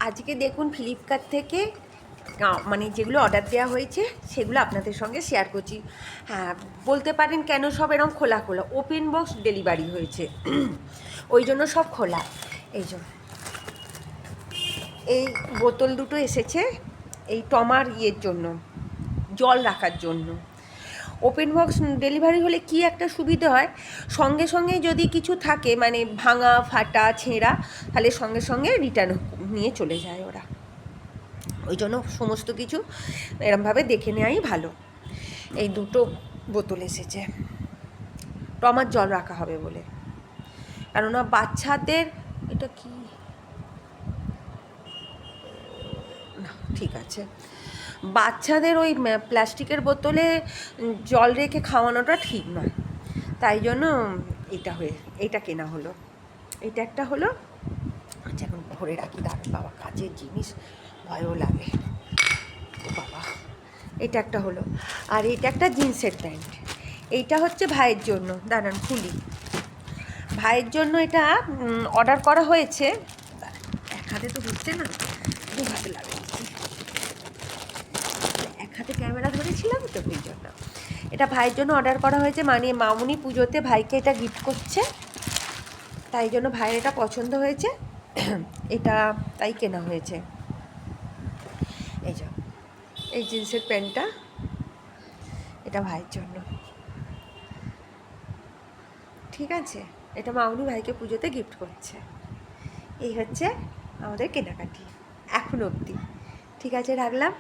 আজকে দেখুন ফ্লিপকার্ট থেকে মানে যেগুলো অর্ডার দেওয়া হয়েছে সেগুলো আপনাদের সঙ্গে শেয়ার করছি। হ্যাঁ, বলতে পারেন কেন সব এরকম খোলা খোলা, ওপেন বক্স ডেলিভারি হয়েছে ওই জন্য সব খোলা। এই জন্য এই বোতল দুটো এসেছে এই টমার ইয়ের জন্য, জল রাখার জন্য। ওপেন বক্স ডেলিভারি হলে কি একটা সুবিধা হয়, সঙ্গে সঙ্গে যদি কিছু থাকে মানে ভাঙা ফাটা ছেঁড়া, তাহলে সঙ্গে সঙ্গে রিটার্ন নিয়ে চলে যায় ওরা। ওই জন্য সমস্ত কিছু এরমভাবে দেখে নেওয়াই ভালো। এই দুটো বোতল এসেছে টমার জল রাখা হবে বলে, কেননা বাচ্চাদের এটা কি না, ঠিক আছে, বাচ্চাদের ওই প্লাস্টিকের বোতলে জল রেখে খাওয়ানোটা ঠিক নয়, তাই জন্য এটা কেনা হলো। এটা একটা হলো। আচ্ছা, এখন ভরে রাখি, দাঁড়ান বাবা, কাজের জিনিস ভয়ও লাগে। ও বাবা, এটা একটা হলো। আর এটা একটা জিন্সের প্যান্ট, এইটা হচ্ছে ভাইয়ের জন্য। দাঁড়ান খুলি, ভাইয়ের জন্য এটা অর্ডার করা হয়েছে। এক হাতে তো হচ্ছে না, দু হাতে লাগে, এক হাতে ক্যামেরা ধরেছিলাম তো ওই জন্য। এটা ভাইয়ের জন্য অর্ডার করা হয়েছে, মানে মামুনি পুজোতে ভাইকে এটা গিফট করছে, তাই জন্য ভাইয়ের এটা পছন্দ হয়েছে, এটা তাই কেনা হয়েছে। এই যে এই জিন্সের প্যান্টটা, এটা ভাইয়ের জন্য, ঠিক আছে। এটা মামুনি ভাইকে পুজোতে গিফট করছে। এই হচ্ছে আমাদের কেনাকাটি এখন অবধি। ঠিক আছে, রাখলাম।